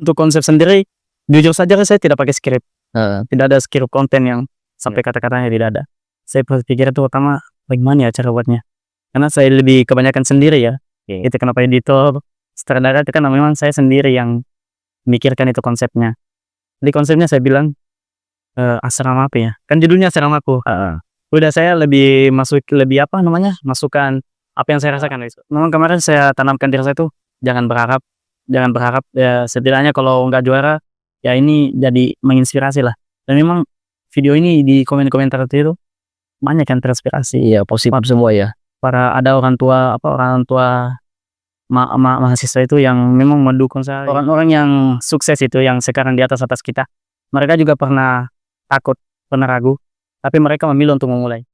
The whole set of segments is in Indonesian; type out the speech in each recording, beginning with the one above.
Untuk konsep sendiri, jujur saja saya tidak pakai skrip. Heeh. Tidak ada skrip konten yang sampai kata-katanya tidak ada. Saya berpikir itu pertama, bagaimana ya cara buatnya? Karena saya lebih kebanyakan sendiri ya. Oke. Itu kenapa editor, sutradara itu kan memang saya sendiri yang mikirkan itu konsepnya. Di konsepnya saya bilang, asrama apa ya? Kan judulnya asramaku. Heeh. Udah saya lebih masukkan apa yang saya rasakan itu. Memang kemarin saya tanamkan diri saya tuh jangan berharap ya setidaknya kalau nggak juara ya ini jadi menginspirasi lah. Dan memang video ini di komentar itu banyak yang terinspirasi. Iya, positif semua ya. Ada orang tua mahasiswa itu yang memang mendukung saya. Orang-orang yang sukses itu yang sekarang di atas kita. Mereka juga pernah takut, pernah ragu, tapi mereka memilih untuk memulai.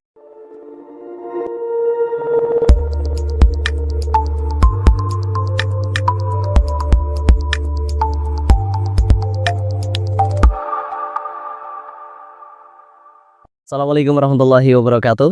Assalamualaikum warahmatullahi wabarakatuh.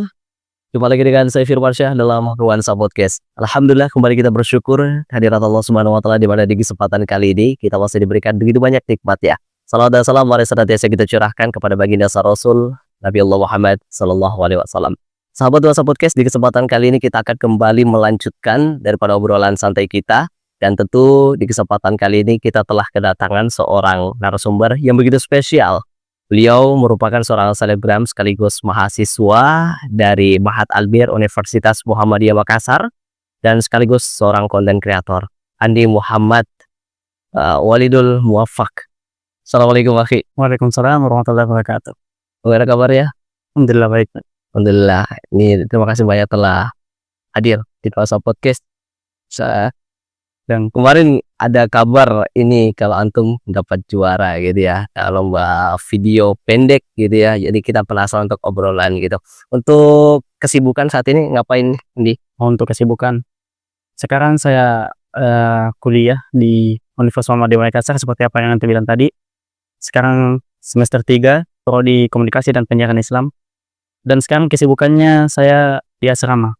Jumpa lagi dengan saya Firmansyah dalam Nuansa Podcast. Alhamdulillah kembali kita bersyukur hadirat Allah Subhanahu wa taala di mana di kesempatan kali ini kita masih diberikan begitu banyak nikmat ya. Salawat dan salam mari senantiasa kita curahkan kepada baginda Rasul Nabi Allah Muhammad sallallahu alaihi wasallam. Sahabat Nuansa Podcast, di kesempatan kali ini kita akan kembali melanjutkan daripada obrolan santai kita, dan tentu di kesempatan kali ini kita telah kedatangan seorang narasumber yang begitu spesial. Beliau merupakan seorang selebgram sekaligus mahasiswa dari Mahat Albir Universitas Muhammadiyah Makassar dan sekaligus seorang konten kreator, Andi Muhammad Walidul Muwaffaq. Assalamualaikum Akhi. Waalaikumsalam warahmatullahi wabarakatuh. Bagaimana kabar ya? Alhamdulillah baik. Alhamdulillah. Ini terima kasih banyak telah hadir di Nuansa Podcast. Dan kemarin ada kabar ini kalau antum dapat juara gitu ya, lomba video pendek gitu ya. Jadi kita penasaran untuk obrolan gitu. Untuk kesibukan saat ini ngapain nih? Untuk kesibukan, sekarang saya kuliah di Universitas Muhammadiyah Makassar seperti apa yang nanti bilang tadi. Sekarang semester 3, prodi Komunikasi dan Penyiaran Islam. Dan sekarang kesibukannya saya di asrama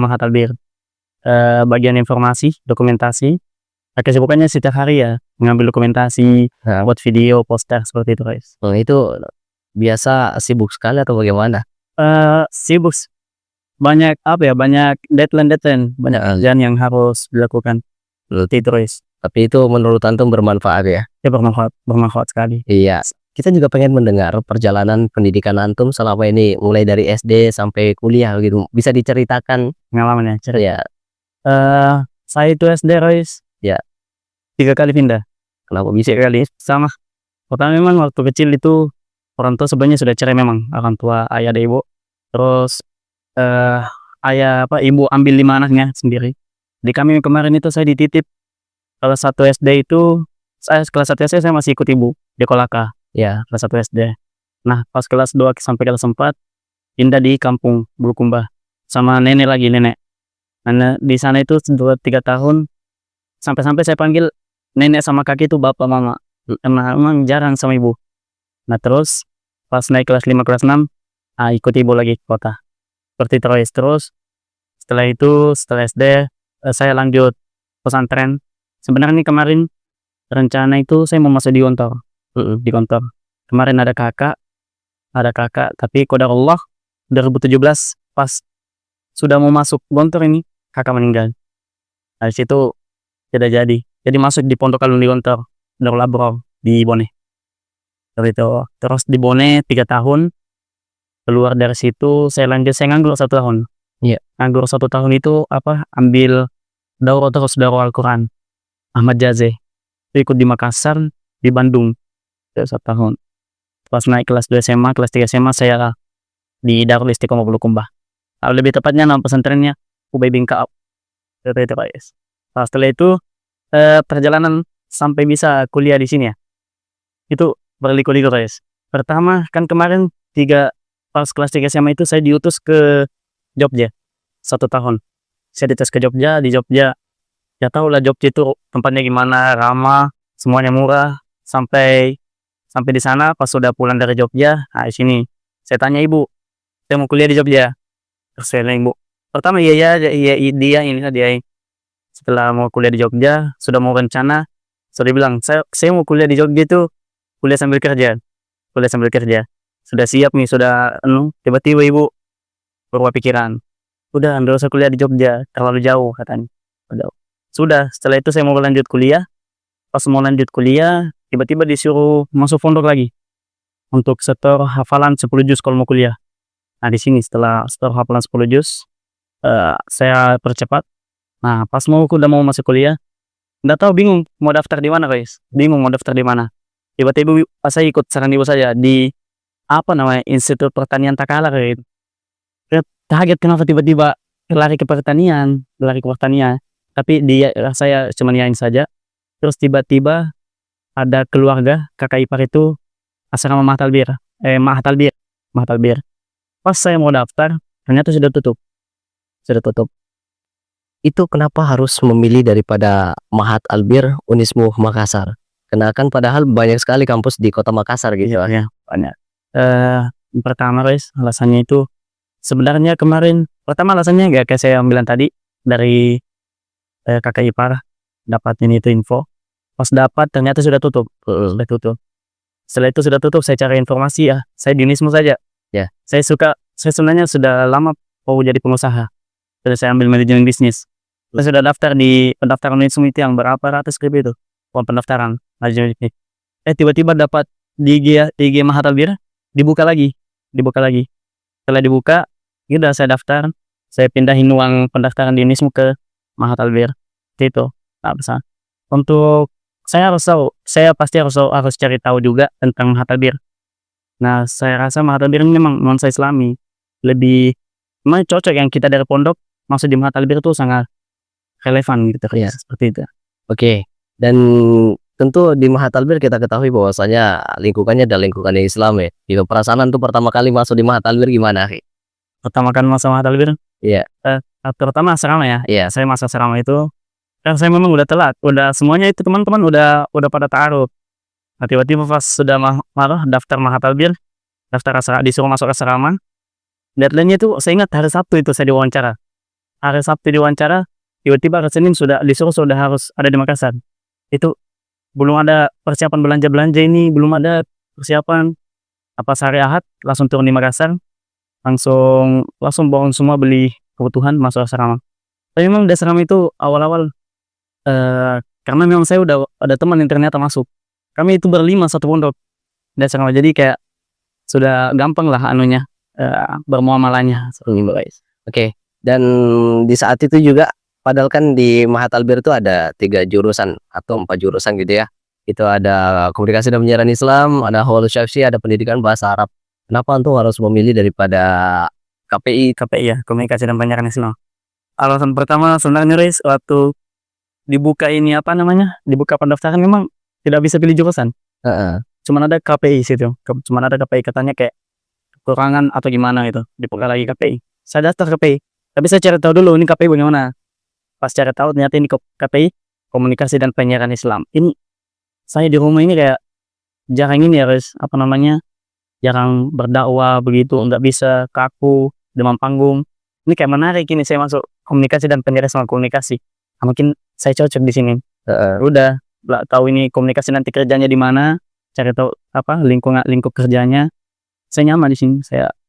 Mahat Albir. Bagian informasi, dokumentasi. Kesibukannya setiap hari ya, mengambil dokumentasi, buat video, poster seperti itu guys. Itu biasa sibuk sekali atau bagaimana? Sibuk, banyak deadline, banyak kerjaan yang harus dilakukan. Seperti itu guys. Tapi itu menurut antum bermanfaat ya? Ya bermanfaat sekali. Iya. Kita juga pengen mendengar perjalanan pendidikan antum selama ini, mulai dari SD sampai kuliah gitu. Bisa diceritakan pengalamannya? Ya. Saya itu SD guys. Ya. 3 kali pindah. Kenapa bisa? Kali sama. Pertama memang waktu kecil itu orang tua sebenarnya sudah cerai memang, orang tua ayah dan ibu. Terus ibu ambil 5 anaknya sendiri. Di kami kemarin itu saya dititip kelas 1 SD itu, kelas 1 SD saya masih ikut ibu di Kolaka. Ya, kelas 1 SD. Nah, pas kelas 2 sampai kelas 4 pindah di kampung Bulukumba sama nenek. Nah, di sana itu 2-3 tahun sampai saya panggil nenek sama kakek itu bapak mama. Karena emang jarang sama ibu. Nah, terus pas naik kelas 5 kelas 6 ikut ibu lagi ke kota. Seperti terus setelah SD saya lanjut pesantren. Sebenarnya kemarin rencana itu saya mau masuk di Gontor. Kemarin ada kakak tapi qadar Allah 2017 pas sudah mau masuk Gontor ini kakak meninggal. Dari situ tidak jadi masuk di Pondok Alun di Gontor, Darul Abror di Bone. Terus di Bone 3 tahun. Keluar dari situ saya nganggur 1 tahun. Iya. Nganggur 1 tahun itu ambil daurah Al-Quran Ahmad Jazeh. Ikut di Makassar, di Bandung 1 tahun. Pas naik kelas 2 SMA, kelas 3 SMA saya di Darul Istiqomah Bulukumba. Lebih tepatnya nama pesantrennya Ubay bin Ka'ab. Seperti itu guys. Nah, setelah itu perjalanan sampai bisa kuliah di sini ya. Itu berliku-liku guys. Pertama kan kemarin pas kelas 3 SMA itu saya diutus ke Jogja 1 tahun. Saya diutus ke Jogja. Di Jogja ya tahu lah Jogja itu tempatnya gimana, ramah, semuanya murah. Sampai di sana pas sudah pulang dari Jogja, di sini saya tanya ibu, saya mau kuliah di Jogja. Terus saya bilang ibu, pertama dia. Setelah mau kuliah di Jogja, sudah mau rencana sudah bilang saya mau kuliah di Jogja itu kuliah sambil kerja, sudah siap nih, sudah tiba-tiba ibu berubah pikiran, udah nggak usah kuliah di Jogja, terlalu jauh katanya. Sudah, setelah itu saya mau lanjut kuliah. Pas mau lanjut kuliah, tiba-tiba disuruh masuk pondok lagi untuk setor hafalan 10 juz kalau mau kuliah. Nah, di sini setelah setor hafalan 10 juz, saya percepat. Nah, pas udah mau masuk kuliah, nggak tahu, bingung mau daftar di mana, guys. Bingung mau daftar di mana. Tiba-tiba pas saya ikut saran ibu saja di apa namanya, Institut Pertanian Takala kayak gitu. Kaget kenapa tiba-tiba lari ke pertanian. Tapi saya cuma yain saja. Terus tiba-tiba ada keluarga kakak ipar itu asrama Mahat Albir. Pas saya mau daftar, ternyata sudah tutup. Itu kenapa harus memilih daripada Mahat Albir Unismu Makassar? Karena kan padahal banyak sekali kampus di kota Makassar gitu. Ya, banyak. Pertama, guys, alasannya itu sebenarnya pertama alasannya kayak saya bilang tadi, dari kakak ipar dapat ini itu info. Pas dapat ternyata sudah tutup. Setelah itu sudah tutup, saya cari informasi, ya saya di Unismu saja. Ya. Saya sebenarnya sudah lama mau jadi pengusaha. Sudah saya ambil manajemen bisnis. Saya sudah daftar di pendaftaran Unismu itu yang berapa ratus ribu itu, pendaftaran manajemen bisnis. Tiba-tiba dapat di IG Mahat Albir dibuka lagi. Setelah dibuka, udah saya daftar. Saya pindahin uang pendaftaran di Unismu ke Mahat Albir. Itu tak bisa. Untuk saya pasti harus cari tahu juga tentang Mahat Albir. Nah, saya rasa Mahat Albir ini memang nuansa Islami, lebih memang cocok yang kita dari pondok masuk di Mahat Albir itu sangat relevan gitu ya, seperti itu. Oke. Dan tentu di Mahat Albir kita ketahui bahwasanya lingkungannya adalah lingkungan Islam ya. Itu perasaan tuh pertama kali masuk di Mahat Albir gimana, Ki? Pertama kali masuk Mahat Albir? Iya. Terutama asrama ya. Iya. Saya masuk asrama itu kan saya memang udah telat, udah semuanya itu teman-teman udah pada ta'aruf. Nah, tiba-tiba pas sudah daftar Mahat Albir, disuruh masuk asrama. Deadline-nya itu saya ingat hari Sabtu itu saya diwawancara. Hari Sabtu diwawancara, tiba-tiba hari Senin sudah harus ada di Makassar. Itu belum ada persiapan belanja ini, belum ada persiapan. Pas hari Ahad langsung turun di Makassar, langsung bangun semua, beli kebutuhan, masuk asrama. Tapi memang di asrama itu awal-awal karena memang saya udah ada teman yang ternyata masuk. Kami itu berlima satu pondok di asrama, jadi kayak sudah gampang lah bermuamalahnya. Oke. Dan di saat itu juga, padahal kan di Mahat Albir itu ada 3 jurusan atau 4 jurusan gitu ya. Itu ada komunikasi dan penyiaran Islam, ada Hawlus Syafsi, ada pendidikan bahasa Arab. Kenapa antum harus memilih daripada KPI ya, komunikasi dan penyiaran Islam? Alasan pertama sebenarnya, Riz, waktu dibuka pendaftaran memang tidak bisa pilih jurusan. Cuman ada KPI situ. Katanya kayak kekurangan atau gimana itu, dibuka lagi KPI. Saya daftar KPI, tapi saya cari tahu dulu ini KPI bagaimana. Pas cari tahu ternyata ini KPI komunikasi dan penyiaran Islam. Ini saya di rumah ini kayak jarang ini ya, Riz, jarang berdakwah begitu, nggak bisa, kaku, demam panggung. Ini kayak menarik, ini saya masuk komunikasi dan penyiaran Islam, komunikasi. Mungkin saya cocok di sini. Udah tahu ini komunikasi, nanti kerjanya di mana, cari tahu lingkup kerjanya. Saya nyaman di sini.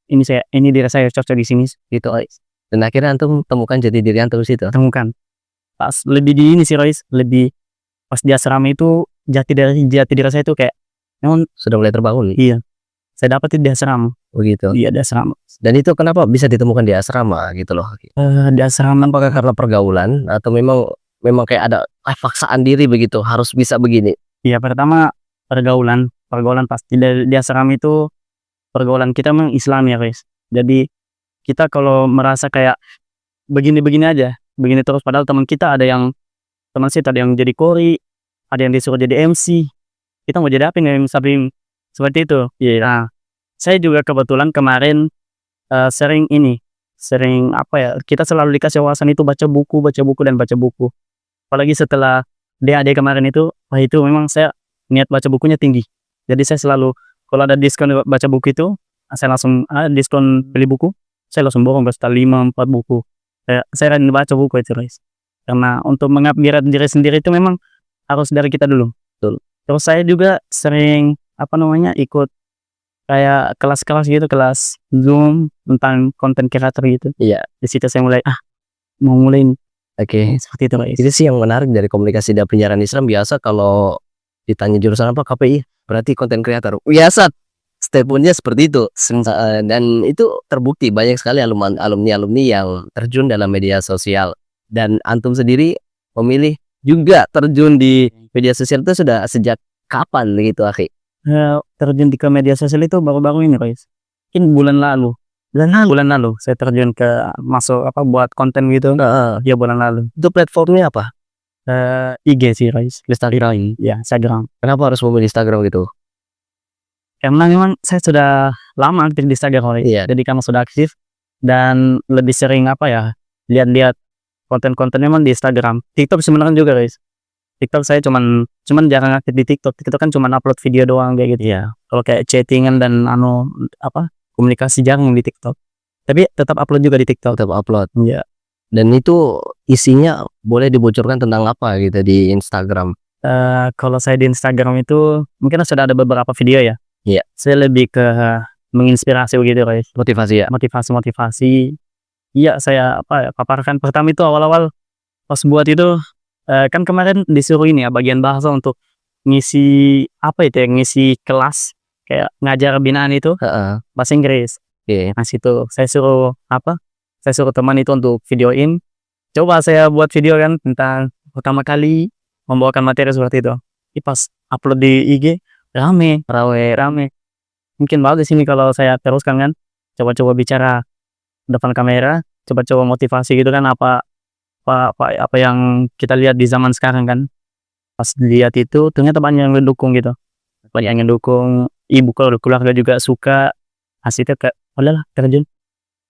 Ini diri saya cocok di sini gitu, guys. Dan akhirnya antum temukan jati diri antum situ. Temukan. Pas lebih di ini sih, Royce, lebih pas di asrama itu jati diri saya itu kayak memang sudah mulai terbangun. Iya. Saya dapat di asrama. Begitu. Iya, di asrama. Dan itu kenapa bisa ditemukan di asrama gitu loh? Di asrama apakah karena pergaulan atau memang kayak ada paksaan diri begitu, harus bisa begini? Iya, pertama pergaulan pasti di asrama itu pergaulan kita memang Islam ya, guys. Jadi kita kalau merasa kayak begini aja, begini terus, padahal teman kita ada yang jadi kori, ada yang disuruh jadi MC. Kita mau jadi apa nih, seperti itu. Iya. Nah, saya juga kebetulan kemarin sering kita selalu dikasih wawasan itu baca buku. Apalagi setelah DAD kemarin itu, itu memang saya niat baca bukunya tinggi. Jadi saya selalu kalau ada diskon baca buku itu, saya langsung diskon beli buku, saya langsung borong sekitar 5-4 buku. Saya rajin baca buku itu, guys. Karena untuk mengupgrade diri sendiri itu memang harus dari kita dulu. Terus saya juga sering ikut kayak kelas-kelas gitu, kelas Zoom tentang konten kreator gitu. Iya. Di situ saya mulai mau mulai nih. Oke. Seperti itu guys. Itu sih yang menarik dari komunikasi dan penyiaran Islam. Biasa kalau ditanya jurusan apa, KPI, berarti konten kreator. Biasa statementnya seperti itu. Dan itu terbukti banyak sekali alumni yang terjun dalam media sosial. Dan antum sendiri memilih juga terjun di media sosial itu sudah sejak kapan gitu, akhi? Terjun ke media sosial itu baru-baru ini guys. Mungkin bulan lalu saya terjun ke buat konten gitu. Ya bulan lalu. Itu platformnya apa? IG sih guys, Instagram. Ya, Instagram. Kenapa harus memilih Instagram gitu? Karena memang saya sudah lama aktif di Instagram guys. Iya. Jadi karena sudah aktif dan lebih sering lihat-lihat konten-konten memang di Instagram. TikTok sebenarnya juga guys. TikTok saya cuman jarang aktif di TikTok. TikTok kan cuman upload video doang kayak gitu ya. Kalau kayak chattingan dan komunikasi jarang di TikTok. Tapi tetap upload juga di TikTok. Tetap upload. Iya. Dan itu isinya boleh dibocorkan tentang apa gitu di Instagram? Kalau saya di Instagram itu mungkin sudah ada beberapa video ya. Iya. Saya lebih ke menginspirasi begitu guys. Motivasi ya. Motivasi. Iya, saya paparkan pertama itu awal-awal pas buat itu kan kemarin disuruh ini ya bagian bahasa untuk ngisi ngisi kelas kayak ngajar binaan itu bahasa Inggris. Oke. Nah situ saya suruh teman itu untuk videoin. Coba saya buat video kan tentang pertama kali membawakan materi seperti itu. Pas upload di IG rame. Mungkin bagus ini kalau saya teruskan kan. Coba-coba bicara depan kamera, coba-coba motivasi gitu kan apa yang kita lihat di zaman sekarang kan. Pas lihat itu ternyata banyak yang mendukung gitu. Banyak yang dukung, ibu keluarga juga suka. Hasilnya kayak udahlah terjun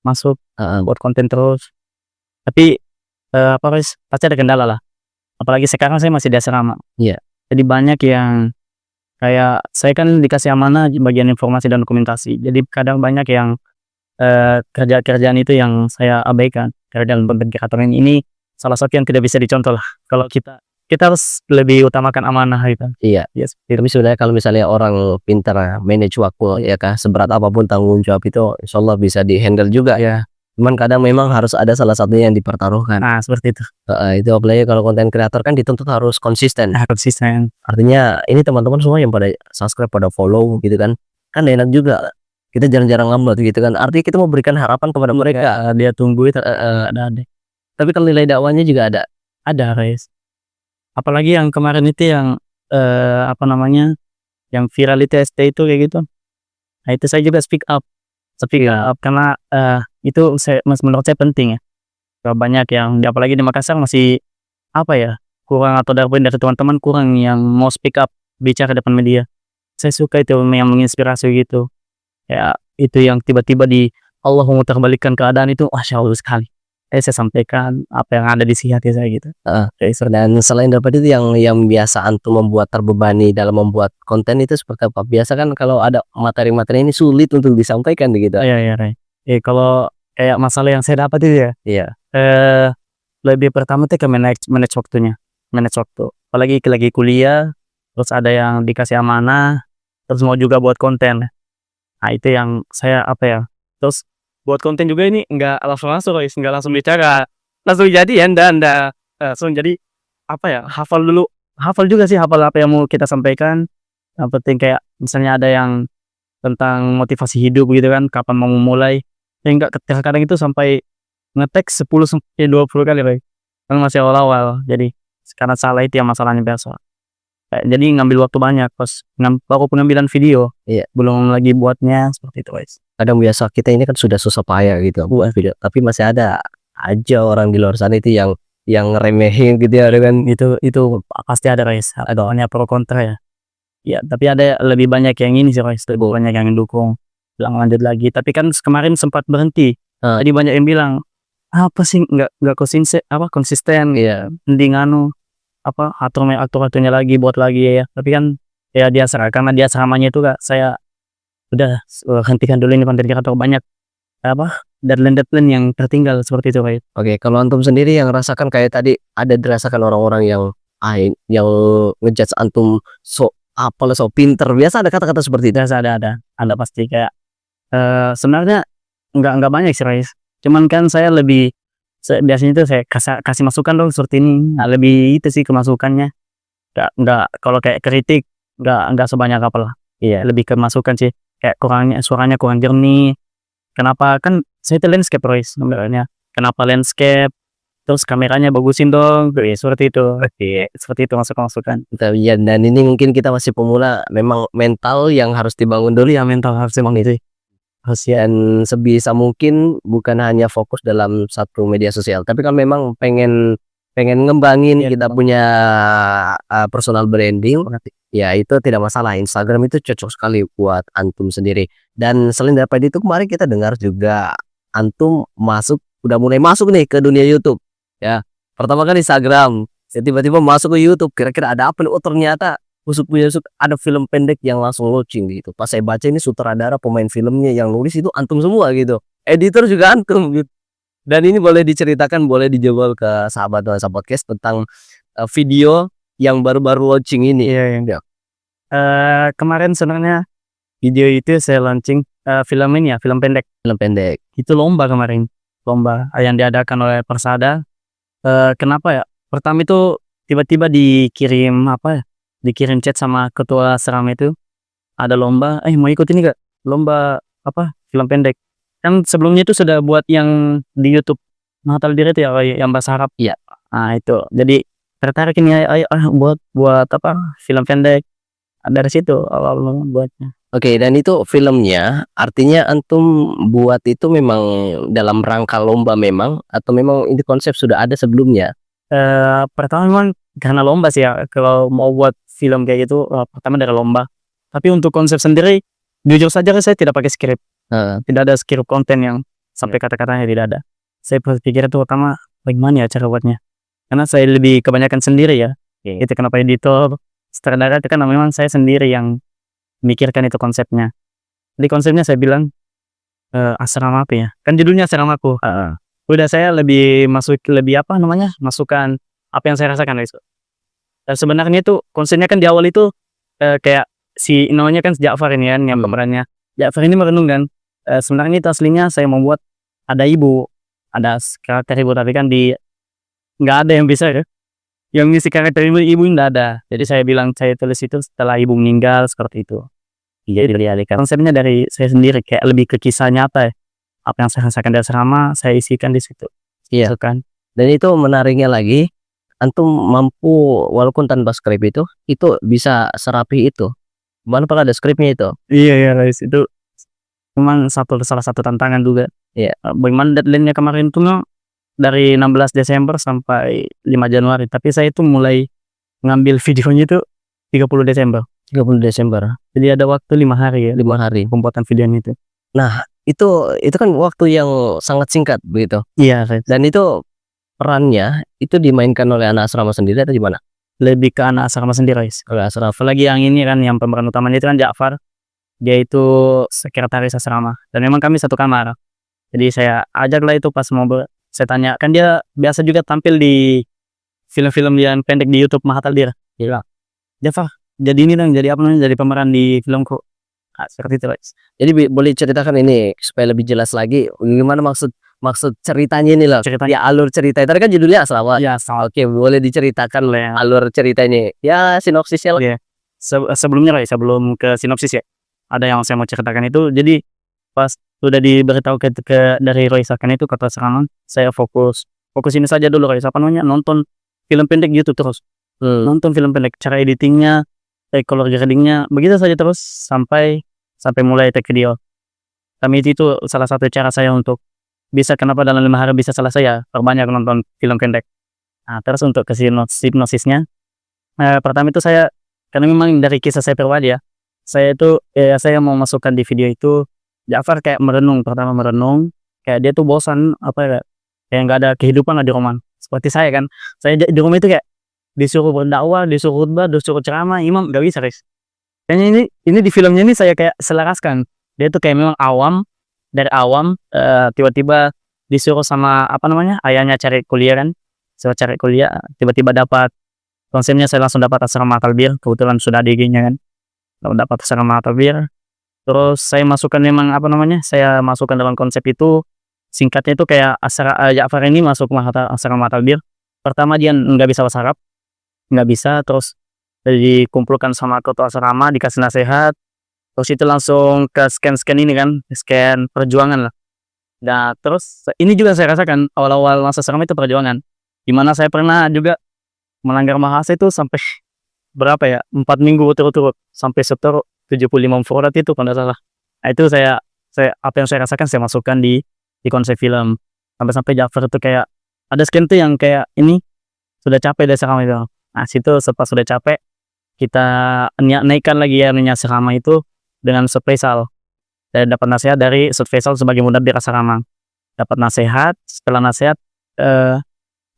masuk buat konten terus. Tapi pasti ada kendala lah. Apalagi sekarang saya masih di asrama. Iya. Jadi banyak yang kayak saya kan dikasih amanah bagian informasi dan dokumentasi. Jadi kadang banyak yang kerjaan itu yang saya abaikan. Karena dalam konten kreator ini salah satu yang tidak bisa dicontoh lah. Kalau kita harus lebih utamakan amanah gitu. Iya. Yes. Tapi sebenarnya kalau misalnya orang pintar manage waktu ya kah, seberat apapun tanggung jawab itu insyaallah bisa dihandle juga ya. Cuman kadang memang harus ada salah satunya yang dipertaruhkan. Nah, seperti itu. Itu apalagi kalau konten kreator kan dituntut harus konsisten. Artinya ini teman-teman semua yang pada subscribe, pada follow gitu kan. Kan enak juga. Kita jarang-jarang upload gitu kan. Artinya kita memberikan harapan kepada mereka. Dia tunggu itu ada. Tapi kalau nilai dakwahnya juga ada. Ada guys. Apalagi yang kemarin itu yang yang viral itu ST itu kayak gitu. Nah itu saya juga speak up karena itu menurut saya penting ya. Banyak yang apalagi di Makassar masih kurang, atau dari teman-teman kurang yang mau speak up bicara depan media. Saya suka itu yang menginspirasi gitu. Ya itu yang tiba-tiba Allah memutarbalikkan keadaan itu, masya Allah sekali. Saya sampaikan apa yang ada di isi hati saya gitu. Dan selain daripada itu yang biasa antum membuat terbebani dalam membuat konten itu seperti apa? Biasa kan kalau ada materi-materi ini sulit untuk disampaikan gitu. Iya. Kalau kayak masalah yang saya dapat itu ya. Iya. Lebih pertama tuh ke manage waktunya. Manage waktu. Apalagi lagi kuliah, terus ada yang dikasih amanah, terus mau juga buat konten. Nah itu yang saya terus buat konten juga ini nggak langsung guys, nggak langsung bicara langsung jadi ya, anda langsung jadi hafal juga sih, hafal apa yang mau kita sampaikan. Yang penting kayak misalnya ada yang tentang motivasi hidup gitu kan, kapan mau memulai, nggak kadang itu sampai ngetek 10-20 kali guys, kan masih awal-awal. Jadi karena salah itu yang masalahnya biasa. Jadi ngambil waktu banyak pas baru pengambilan video. Iya. Belum lagi buatnya seperti itu guys. Kadang biasa kita ini kan sudah susah payah gitu buat video, tapi masih ada aja orang di luar sana itu yang ngeremehin gitu ya kan. Itu pasti ada guys. Ada orangnya pro kontra ya. Ya tapi ada lebih banyak yang ini sih guys. Lebih banyak yang dukung, bilang lanjut lagi. Tapi kan kemarin sempat berhenti. Jadi banyak yang bilang apa sih nggak konsisten. Iya. Mending aturnya lagi, buat lagi ya. Tapi kan ya karena dia seramanya itu saya udah hentikan dulu ini konten kreator, banyak deadline yang tertinggal seperti itu guys. Oke, kalau antum sendiri yang rasakan kayak tadi ada dirasakan orang-orang yang yang ngejudge antum so apalah, so pinter, biasa ada kata-kata seperti itu. Biasa ada pasti kayak sebenarnya nggak banyak sih Rais. Cuman kan saya lebih biasanya itu saya kasih masukan dong seperti ini. Nah, lebih itu sih kemasukannya. Nggak kalau kayak kritik nggak sebanyak apalah. Iya. Lebih ke masukan sih. Kayak suaranya kurang jernih. Kenapa kan saya itu landscape Rais sebenarnya. Kenapa landscape? Terus kameranya bagusin dong. Seperti itu. Seperti itu masukan. Ya, dan ini mungkin kita masih pemula, memang mental yang harus dibangun dulu ya, mental harus emang itu. Harus yang sebisa mungkin bukan hanya fokus dalam satu media sosial, tapi kan memang pengen ngembangin Iya, kita punya personal branding. Ya itu tidak masalah, Instagram itu cocok sekali buat antum sendiri. Dan selain daripada itu, kemarin kita dengar juga antum udah mulai masuk nih ke dunia YouTube. Ya, pertama kan Instagram, ya tiba-tiba masuk ke YouTube. Kira-kira ada apa nih? Oh ternyata ada film pendek yang langsung launching gitu. Pas saya baca ini sutradara, pemain filmnya yang nulis itu antum semua gitu. Editor juga antum gitu. Dan ini boleh diceritakan, boleh dijawab ke sahabat Nuansa Podcast tentang video yang baru-baru launching ini. Iya. Kemarin sebenarnya video itu saya launching film ini ya, film pendek. Film pendek. Itu lomba kemarin. Lomba yang diadakan oleh Persada. Kenapa ya? Pertama itu tiba-tiba dikirim chat sama ketua seram itu. Ada lomba, mau ikut ini gak? Lomba film pendek. Kan sebelumnya itu sudah buat yang di YouTube Natal Diri itu ya, yang bahasa Arab. Iya. Nah itu, jadi tertarik ini ayo buat film pendek. Dari situ awal buatnya. Oke, dan itu filmnya artinya antum buat itu memang dalam rangka lomba memang, atau memang ini konsep sudah ada sebelumnya? Pertama memang karena lomba sih ya, kalau mau buat film kayak gitu pertama dari lomba. Tapi untuk konsep sendiri jujur saja saya tidak pakai skrip. Tidak ada skrip konten yang sampai kata-katanya tidak ada. Saya berpikir itu pertama bagaimana ya cara buatnya, karena saya lebih kebanyakan sendiri ya. Itu kenapa editor sutradara itu kan memang saya sendiri yang mikirkan itu konsepnya. Di konsepnya saya bilang asrama apa ya, kan judulnya asramaku. Udah saya lebih masukan apa yang saya rasakan guys. Dan sebenarnya itu konsepnya kan di awal itu kayak si namanya kan Ja'far ini kan yang pemerannya. Ja'far ini merenung kan, sebenarnya itu aslinya saya membuat ada ibu, ada karakter ibu, tapi kan nggak ada yang bisa ya, yang ngisi karakter ibu nggak ada. Jadi saya bilang saya tulis itu setelah ibu meninggal seperti itu. Jadi konsepnya dari saya sendiri, kayak lebih ke kisah nyata ya. Apa yang saya rasakan di asrama saya isikan di situ. Iya. Kan. Dan itu menariknya lagi, antum mampu walaupun tanpa skrip itu bisa serapi itu. Mana pernah ada skripnya itu? Iya guys, itu memang salah satu tantangan juga. Iya. Bagaimana deadline-nya kemarin tuh dari 16 Desember sampai 5 Januari, tapi saya itu mulai ngambil videonya itu 30 Desember. 30 Desember. Jadi ada waktu 5 hari ya. 5 hari pembuatan videonya itu. Nah, itu kan waktu yang sangat singkat begitu. Iya, dan itu perannya itu dimainkan oleh anak asrama sendiri atau gimana? Lebih ke anak asrama sendiri guys. Oleh asrama. Apalagi yang ini kan, yang pemeran utamanya itu kan Ja'far. Dia itu sekretaris asrama dan memang kami satu kamar. Jadi saya ajaklah itu pas mau saya tanya, kan dia biasa juga tampil di film-film yang pendek di YouTube Mahatal Dir. Dia bilang, Ja'far, jadi ini dong, jadi apa namanya, jadi pemeran di filmku. Seperti itu guys. Jadi boleh ceritakan ini supaya lebih jelas lagi gimana maksud ceritanya ini loh. Ya alur cerita. Tadi kan judulnya asrama. Ya, asrama. Oke, boleh diceritakan alur ceritanya. Ya sinopsisnya lah. Iya. Sebelumnya guys, sebelum ke sinopsis ya, ada yang saya mau ceritakan itu. Jadi pas sudah diberitahu dari Roy Sakan itu kata serangan, saya fokus ini saja dulu guys, nonton film pendek gitu terus. Nonton film pendek, cara editingnya, color gradingnya, begitu saja terus sampai mulai take video. Kami itu salah satu cara saya untuk bisa, kenapa dalam 5 hari bisa selesai ya, perbanyak nonton film pendek. Nah terus untuk ke sinopsisnya, pertama itu saya, karena memang dari kisah saya pribadi ya, saya mau masukkan di video itu Ja'far kayak pertama merenung, kayak dia tuh bosan kayak nggak ada kehidupan lah di rumah. Seperti saya kan, saya di rumah itu kayak disuruh berdakwah, disuruh khutbah, disuruh ceramah, imam, nggak bisa guys. Kayaknya ini di filmnya ini saya kayak selaraskan. Dia tuh kayak memang dari awam tiba-tiba disuruh sama ayahnya cari kuliah kan, tiba-tiba dapat konsepnya saya langsung dapat asrama takbir, kebetulan sudah ada IG-nya kan, dapat asrama takbir. Terus saya masukkan memang apa namanya, saya masukkan dalam konsep itu, singkatnya itu kayak Ja'far ini masuk asrama takbir. Pertama dia nggak bisa bahasa Arab, nggak bisa, terus dikumpulkan sama ketua asrama, dikasih nasihat, terus itu langsung ke scan ini kan, scan perjuangan lah. Nah terus ini juga saya rasakan awal-awal masa asrama itu perjuangan, dimana saya pernah juga melanggar bahasa itu sampai berapa ya, 4 minggu berturut-turut sampai setor 75 mufradat itu kalau nggak salah. Nah, itu saya apa yang saya rasakan saya masukkan di konsep film, sampai Ja'far itu kayak ada scan tuh yang kayak ini sudah capek dari asrama itu. Nah situ setelah sudah capek kita naikkan lagi ya asrama itu dengan Ustadz Faisal. Saya dapat nasihat dari Ustadz Faisal sebagai mudabbir asrama. Dapat nasihat, setelah nasihat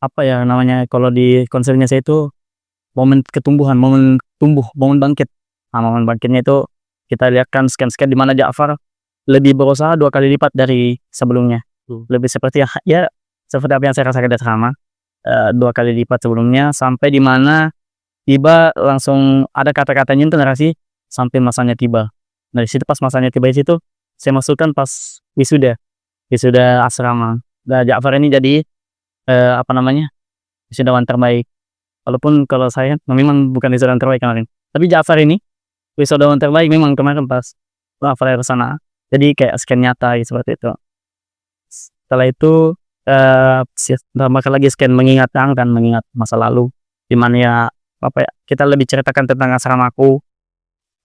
apa ya namanya kalau di konsepnya saya itu momen ketumbuhan, momen tumbuh, momen bangkit. Nah, momen bangkitnya itu kita lihatkan scan di mana Ja'far lebih berusaha 2 kali lipat dari sebelumnya. Lebih seperti ya seperti apa yang saya rasakan di asrama, 2 kali lipat sebelumnya, sampai di mana tiba langsung ada kata-katanya itu narasi sampai masanya tiba. Nah, di situ pas masanya tiba di situ saya masukkan pas wisuda asrama. Nah, Ja'far ini jadi apa namanya, wisudawan terbaik. Walaupun kalau saya memang bukan wisudawan terbaik kemarin, tapi Ja'far ini wisudawan terbaik memang kemarin pas Ja'far ke sana. Jadi kayak scan nyata gitu, seperti itu. Setelah itu tambah lagi scan mengingat masa lalu, dimana ya apa ya, kita lebih ceritakan tentang asramaku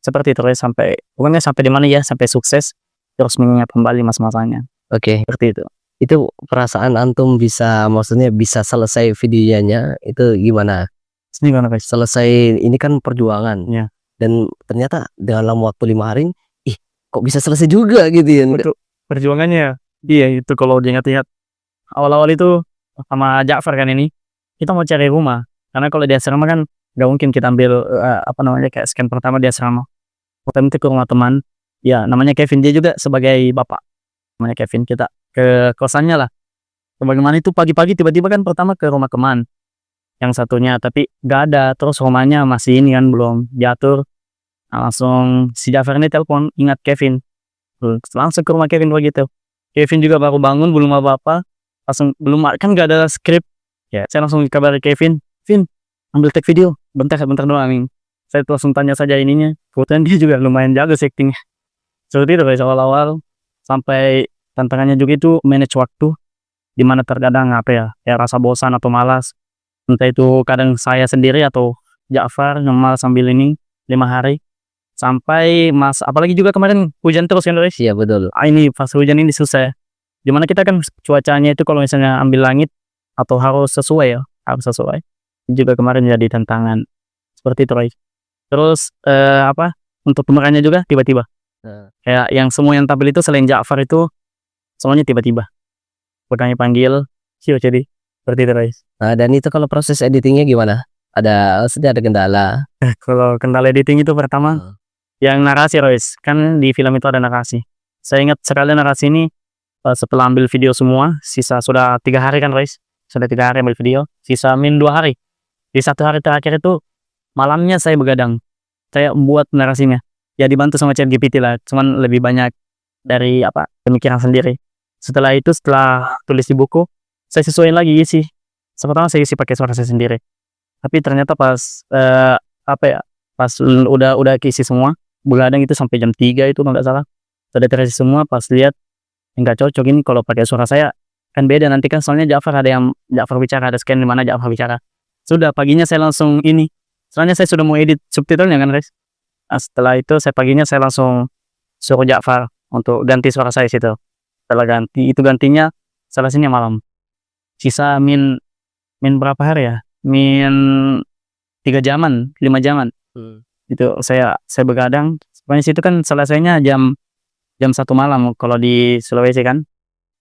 seperti itu ya, sampai pokoknya sampai di mana ya, sampai sukses terus mengingat kembali masa-masanya. Oke. Seperti itu. Itu perasaan antum maksudnya bisa selesai videonya itu gimana? Ini gimana guys? Selesai ini kan perjuangan. Ya. Dan ternyata dalam waktu 5 hari, kok bisa selesai juga gitu ya. Untuk perjuangannya, iya itu kalau diingat-ingat awal-awal itu sama Ja'far kan ini, kita mau cari rumah. Karena kalau di asrama kan nggak mungkin kita ambil apa namanya kayak scan pertama di asrama. Pertama itu ke rumah teman, ya namanya Kevin, dia juga sebagai bapak. Namanya Kevin, kita ke kosannya lah. Bagaimana itu pagi-pagi tiba-tiba kan pertama ke rumah teman yang satunya, tapi nggak ada, terus rumahnya masih ini kan belum diatur. Nah, langsung si Ja'far ini telepon, ingat Kevin, langsung ke rumah Kevin begitu. Kevin juga baru bangun, belum apa-apa, langsung belum kan nggak ada skrip ya, saya langsung kabari Kevin, ambil take video bentar doang nih. Saya langsung tanya saja ininya, kebetulan dia juga lumayan jago actingnya. Seperti itu guys awal-awal, sampai tantangannya juga itu manage waktu, dimana terkadang apa ya rasa bosan atau malas, entah itu kadang saya sendiri atau Ja'far ngemal sambil ini 5 hari, sampai apalagi juga kemarin hujan terus kan guys. Iya betul. Ini pas hujan ini susah ya, dimana kita kan cuacanya itu kalau misalnya ambil langit atau harus sesuai juga kemarin jadi tantangan seperti itu guys. Terus apa untuk pemerannya juga tiba-tiba kayak yang semua yang tampil itu selain Ja'far itu semuanya tiba-tiba bukannya panggil jadi seperti itu guys. Nah, dan itu kalau proses editingnya gimana? Sudah ada kendala? Kalau kendala editing itu pertama yang narasi guys, kan di film itu ada narasi. Saya ingat sekali narasi ini setelah ambil video semua, sisa sudah 3 hari kan guys, sudah 3 hari ambil video, sisa min 2 hari. Di 1 hari terakhir itu malamnya saya begadang, saya buat narasinya ya, dibantu sama ChatGPT lah, cuman lebih banyak dari pemikiran sendiri. Setelah itu, setelah tulis di buku, saya sesuaiin lagi isi. Pertama saya isi pakai suara saya sendiri, tapi ternyata pas pas udah keisi semua, begadang itu sampai jam 3 itu kalau nggak salah, sudah terisi semua. Pas lihat nggak cocok ini kalau pakai suara saya, kan beda nanti kan, soalnya Ja'far Ja'far bicara, ada scan di mana Ja'far bicara. Sudah paginya saya langsung ini, soalnya saya sudah mau edit subtitlenya kan guys. Nah, setelah itu paginya saya langsung suruh Ja'far untuk ganti suara saya situ. Setelah ganti itu, gantinya selesainya malam. Sisa min berapa hari ya? Min 3 jaman, 5 jaman. Itu saya begadang. Sebenarnya situ kan selesainya jam 1 malam kalau di Sulawesi kan.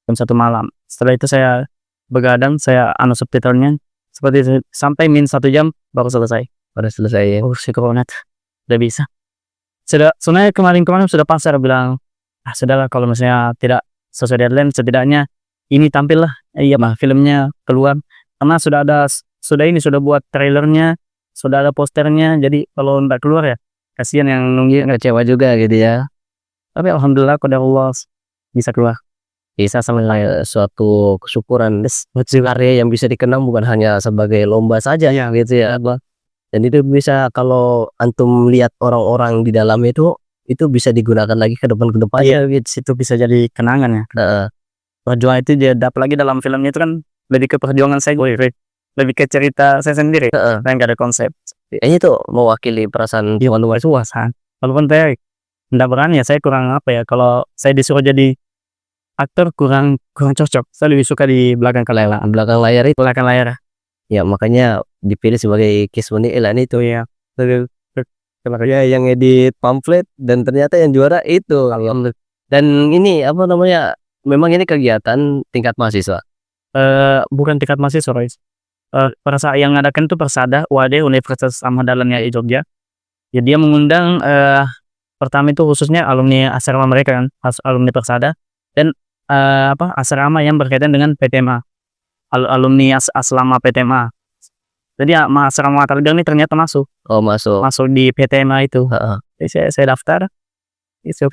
Jam 1 malam. Setelah itu saya begadang, saya subtitlenya seperti itu, sampai min 1 jam baru selesai. Ya. Oh, syukur udah bisa. Sebenarnya kemarin sudah pasar bilang, sudahlah kalau misalnya tidak sesuai deadline, setidaknya ini tampil lah, filmnya keluar, karena sudah buat trailernya, sudah ada posternya, jadi kalau nggak keluar ya kasihan yang nunggu. Kecewa juga gitu ya. Tapi alhamdulillah qadar Allah bisa keluar. Bisa sampai suatu kesyukuran karya yang bisa dikenang bukan hanya sebagai lomba saja gitu ya, Bang. Dan itu bisa kalau antum lihat orang-orang di dalam itu bisa digunakan lagi ke depan-depannya. Iya, situ bisa jadi kenangan ya. Heeh. Perjuangan itu dia apalagi dalam filmnya itu kan lebih ke perjuangan saya, lebih ke cerita saya sendiri. Heeh. Saya nggak ada konsep. Kayaknya itu mewakili perasaan Iya, luas. Walaupun saya nggak berani ya, saya kurang apa ya, kalau saya disuruh jadi aktor kurang cocok. Saya lebih suka di belakang layar. belakang layar itu. Belakang layar. Ya makanya dipilih sebagai Kiswani Elan itu ya. Ya yang edit pamflet dan ternyata yang juara itu. Dan ini apa namanya? Memang ini kegiatan tingkat mahasiswa. Bukan tingkat mahasiswa, Royce. Yang ngadakan itu Persada UAD Universitas Ahmad Dahlan Jogja. Ya dia mengundang pertama itu khususnya alumni asrama mereka kan, alumni Persada, dan asrama yang berkaitan dengan PTMA, alumni asrama PTMA. Jadi asrama Talgang ini ternyata masuk di PTMA itu. Jadi saya daftar. Itu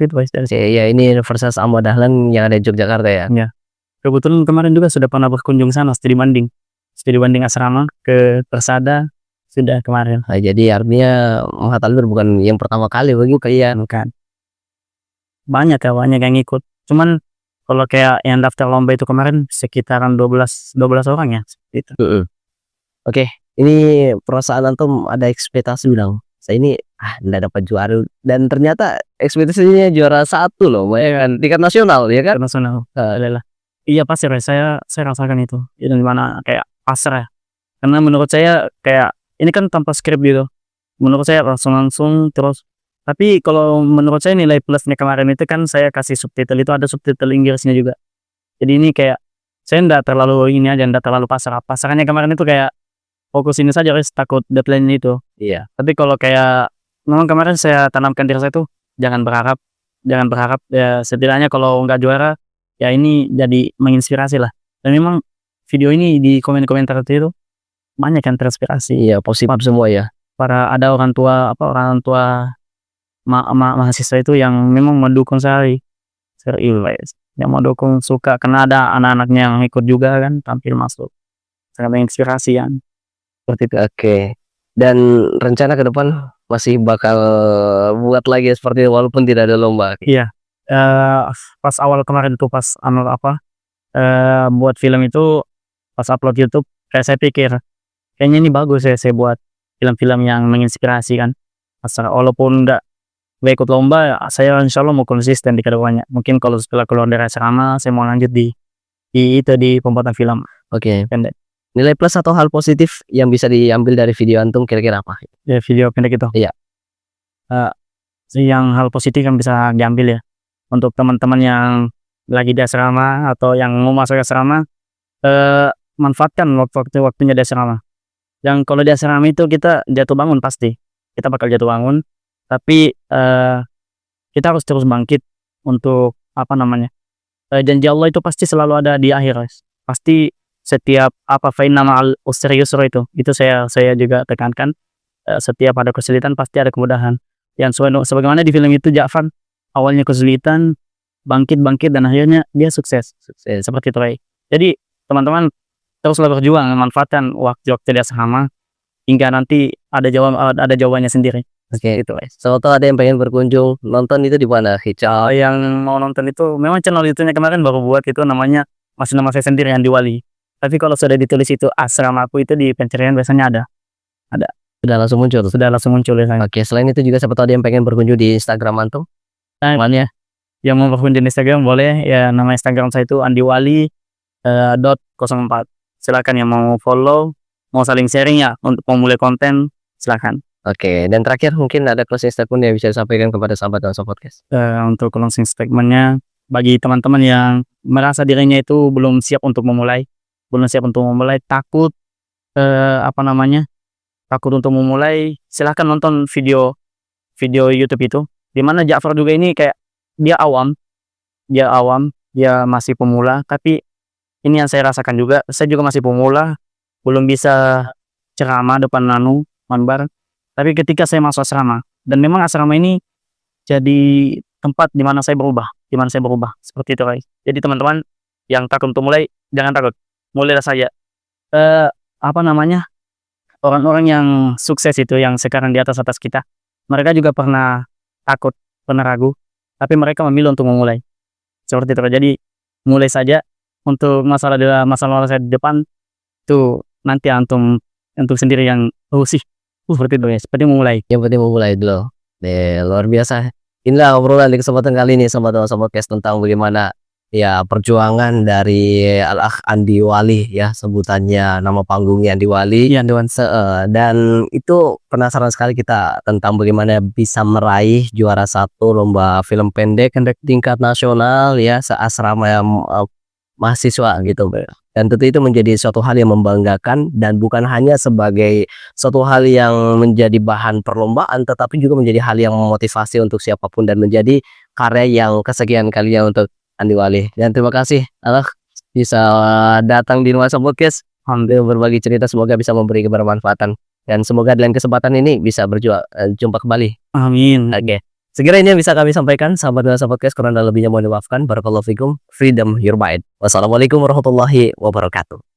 Ya ini Universitas Ahmad Dahlan yang ada di Yogyakarta ya. Ya. Kebetulan kemarin juga sudah pernah berkunjung sana, studi banding asrama ke Persada sudah kemarin. Nah, jadi artinya Muhammad Albert bukan yang pertama kali bagi kalian. Bukan. Banyak yang ikut. Cuman kalau kayak yang daftar lomba itu kemarin sekitaran 12 orang ya. Gitu. Oke, ini perasaan antum ada ekspektasi bilang saya ini nggak dapat juara, dan ternyata ekspektasinya juara 1 loh, ya kan, tingkat nasional ya kan? Nasional. Iya pasti saya rasakan itu. Itu dimana kayak pasrah. Karena menurut saya kayak ini kan tanpa skrip gitu. Menurut saya langsung terus. Tapi kalau menurut saya nilai plusnya kemarin itu kan saya kasih subtitle, itu ada subtitle Inggrisnya juga. Jadi ini kayak saya nggak terlalu nggak terlalu pasrah. Pasrahnya kemarin itu kayak fokus ini saja, guys, takut deadline itu. Iya. Tapi kalau kayak memang kemarin saya tanamkan diri saya tuh jangan berharap ya, setidaknya kalau nggak juara ya ini jadi menginspirasi lah. Dan memang video ini di komentar itu banyak yang terinspirasi. Iya, positif semua ya. Ada orang tua mahasiswa itu yang memang mendukung saya, serius, yang mendukung, suka, karena ada anak-anaknya yang ikut juga kan tampil masuk, sangat menginspirasi ya. Seperti itu. Oke. Dan rencana ke depan masih bakal buat lagi seperti itu walaupun tidak ada lomba. Iya. Pas awal kemarin tuh pas buat film itu, pas upload YouTube, kayak saya pikir kayaknya ini bagus ya, saya buat film-film yang menginspirasi kan. Walaupun nggak ikut lomba, saya insya Allah mau konsisten di kedepannya. Mungkin kalau setelah keluar dari asrama, saya mau lanjut di pembuatan film. Oke. Pendek. Nilai plus atau hal positif yang bisa diambil dari video antum kira-kira apa? Ya, video pendek itu. Iya. Yang hal positif yang bisa diambil ya, untuk teman-teman yang lagi di asrama atau yang mau masuk asrama, manfaatkan waktunya di asrama. Yang kalau di asrama itu kita jatuh bangun, pasti kita bakal jatuh bangun, tapi kita harus terus bangkit untuk janji Allah itu pasti selalu ada di akhir, guys. Pasti setiap fa'inna ma'al usri yusra itu saya juga tekankan, setiap ada kesulitan pasti ada kemudahan. Yang sebagaimana di film itu Ja'far awalnya kesulitan, bangkit dan akhirnya dia sukses. Seperti itu, Ray. Jadi teman-teman teruslah berjuang, manfaatkan waktu di asrama hingga nanti ada jawabannya sendiri. Oke, itu, guys. So, ada yang pengen berkunjung nonton itu di mana? Hijab. Yang mau nonton itu memang channel YouTube-nya kemarin baru buat, itu namanya masih nama saya sendiri, Andi Wali. Tapi kalau sudah ditulis itu asrama aku itu di pencarian biasanya ada. Sudah langsung muncul ya. Oke, selain itu juga siapa tahu ada yang pengen berkunjung di Instagram antum. Namanya yang mau berkunjung di Instagram boleh ya, nama Instagram saya itu andiwali .04. Silakan yang mau follow, mau saling sharing ya untuk memulai konten, silakan. Oke, dan terakhir mungkin ada closing statement yang bisa disampaikan kepada sahabat dan podcast. Untuk closing statementnya, bagi teman-teman yang merasa dirinya itu belum siap untuk memulai, takut takut untuk memulai, silahkan nonton video YouTube itu, dimana Ja'far juga ini kayak dia awam, dia masih pemula, tapi ini yang saya rasakan juga, saya juga masih pemula, belum bisa ceramah depan main bareng. Tapi ketika saya masuk asrama, dan memang asrama ini jadi tempat di mana saya berubah, seperti itu guys. Jadi teman-teman yang takut untuk mulai, jangan takut, mulailah saja. Apa namanya, orang-orang yang sukses itu, yang sekarang di atas kita, mereka juga pernah takut, pernah ragu, tapi mereka memilih untuk memulai. Seperti itu. Jadi mulai saja. Untuk masalah saya di depan itu nanti antum sendiri yang sih seperti itu ya. Seperti memulai. Yang penting memulai dulu. Luar biasa. Inilah obrolan di kesempatan kali ini sama podcast tentang bagaimana ya perjuangan dari Al-Akh Andi Wali, ya sebutannya nama panggungnya Andi Wali. Iya, Dewan. Dan itu penasaran sekali kita tentang bagaimana bisa meraih juara 1 lomba film pendek tingkat nasional ya seasrama mahasiswa gitu. Dan tentu itu menjadi suatu hal yang membanggakan dan bukan hanya sebagai suatu hal yang menjadi bahan perlombaan, tetapi juga menjadi hal yang memotivasi untuk siapapun dan menjadi karya yang kesekian kalinya untuk Andi Wali. Dan terima kasih Allah bisa datang di Nuansa Podcast untuk berbagi cerita, semoga bisa memberi kebermanfaatan dan semoga dalam kesempatan ini bisa jumpa kembali. Amin. Oke. Segera ini yang bisa kami sampaikan sahabat Nuansa Podcast, kurang dan lebihnya mohon dimaafkan. Barakallahu fikum. Freedom your mind. Wassalamualaikum warahmatullahi wabarakatuh.